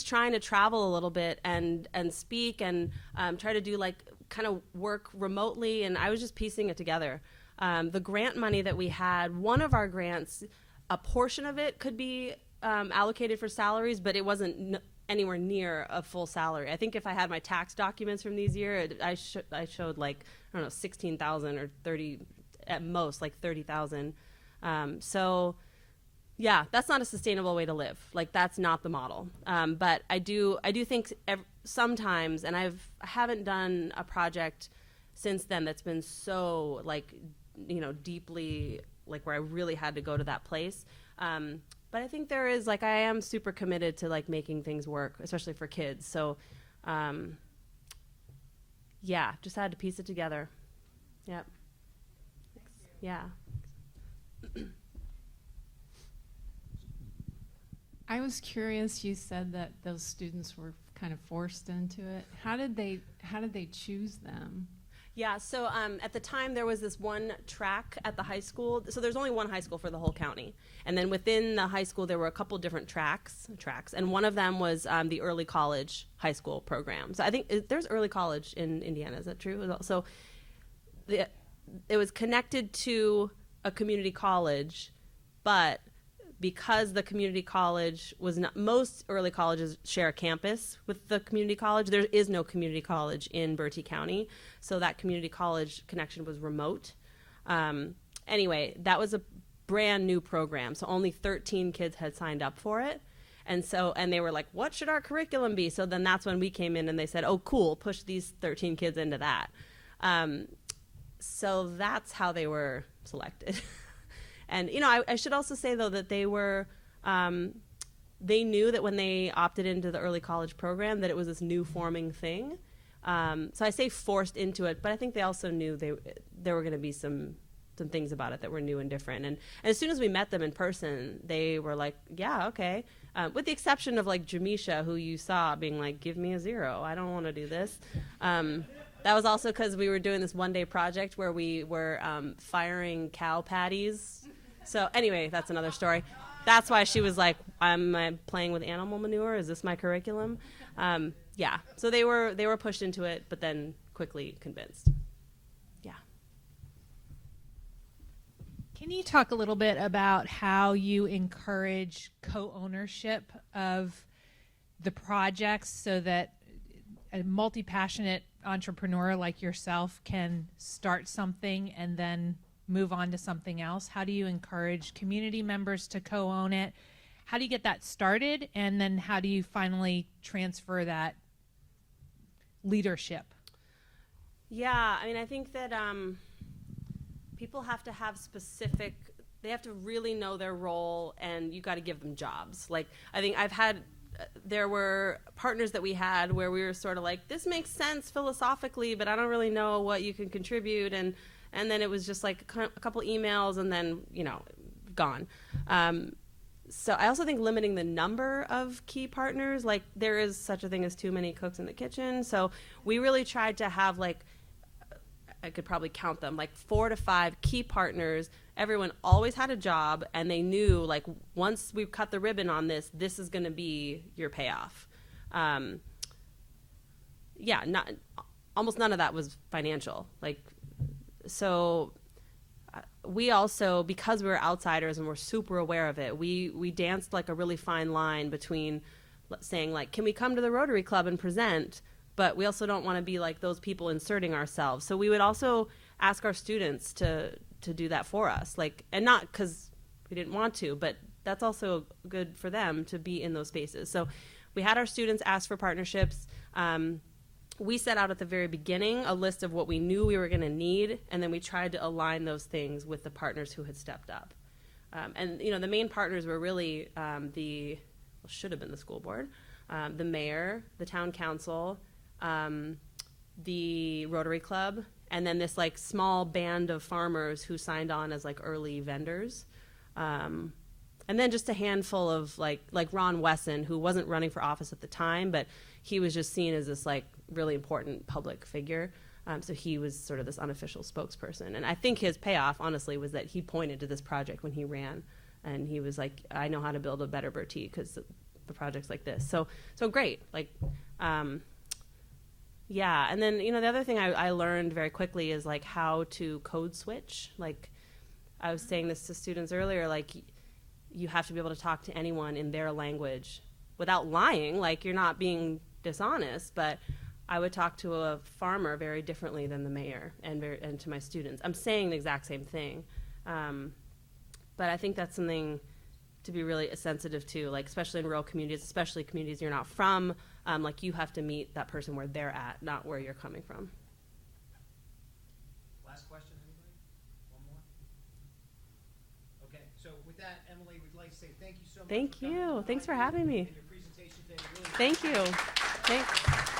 trying to travel a little bit and speak and try to do like kind of work remotely. And I was just piecing it together. The grant money that we had, one of our grants, a portion of it could be allocated for salaries, but it wasn't anywhere near a full salary. I think if I had my tax documents from these years, I showed like, I don't know, 16,000 or 30, at most like 30,000. So yeah, that's not a sustainable way to live. Like that's not the model. But I do think sometimes, and I haven't done a project since then that's been so like, deeply like where I really had to go to that place. But I think there is, like, I am super committed to, like, making things work, especially for kids. So, yeah, just had to piece it together. Yep. Yeah. I was curious, you said that those students were kind of forced into it. How did they choose them? Yeah, so at the time there was this one track at the high school. So there's only one high school for the whole county. And then within the high school there were a couple different tracks, and one of them was the early college high school program. So I think there's early college in Indiana, is that true? So it was connected to a community college, but because the community college was not, most early colleges share a campus with the community college. There is no community college in Bertie County, so that community college connection was remote. Anyway, that was a brand new program, so only 13 kids had signed up for it. And they were like, what should our curriculum be? So then that's when we came in and they said, oh, cool, push these 13 kids into that. So that's how they were selected. And, I should also say, though, that they knew that when they opted into the early college program that it was this new forming thing. So I say forced into it, but I think they also knew there were going to be some things about it that were new and different. And as soon as we met them in person, they were like, yeah, okay. With the exception of, like, Jamisha, who you saw being like, give me a 0. I don't want to do this. That was also because we were doing this one-day project where we were firing cow patties. So anyway, that's another story. That's why she was like, I'm playing with animal manure. Is this my curriculum? Yeah. So they were pushed into it, but then quickly convinced. Yeah. Can you talk a little bit about how you encourage co-ownership of the projects so that a multi-passionate entrepreneur like yourself can start something and then move on to something else? How do you encourage community members to co-own it? how do you get that started, and then how do you finally transfer that leadership? Yeah, I mean, I think that people have to have specific, they have to really know their role, and you got to give them jobs. Like, I think there were partners that we had where we were sort of like, this makes sense philosophically, but I don't really know what you can contribute. And then it was just like a couple emails and then, gone. So I also think limiting the number of key partners, like there is such a thing as too many cooks in the kitchen. So we really tried to have I could probably count them, 4 to 5 key partners. Everyone always had a job, and they knew, once we cut the ribbon on this is going to be your payoff. Almost none of that was financial. So we also, because we were outsiders and we're super aware of it, we danced a really fine line between saying, can we come to the Rotary Club and present? But we also don't want to be like those people inserting ourselves. So we would also ask our students to do that for us. And not because we didn't want to, but that's also good for them to be in those spaces. So we had our students ask for partnerships. We set out at the very beginning a list of what we knew we were going to need, and then we tried to align those things with the partners who had stepped up. And the main partners were really should have been the school board, the mayor, the town council, the Rotary Club, and then this small band of farmers who signed on as early vendors. And then just a handful of like Ron Wesson, who wasn't running for office at the time, but he was just seen as this really important public figure. So he was sort of this unofficial spokesperson. And I think his payoff, honestly, was that he pointed to this project when he ran, and he was like, I know how to build a better Bertie because the project's like this. So great. Yeah, and then, the other thing I learned very quickly is how to code switch. I was saying this to students earlier, you have to be able to talk to anyone in their language without lying, you're not being dishonest, but I would talk to a farmer very differently than the mayor and to my students. I'm saying the exact same thing, but I think that's something to be really sensitive to, especially in rural communities, especially communities you're not from. You have to meet that person where they're at, not where you're coming from. Last question, anybody? One more? Okay, so with that, Emily, we'd like to say thank you so much. Thank you. Thanks for having me. And your presentation today. Really Thank you. Thanks.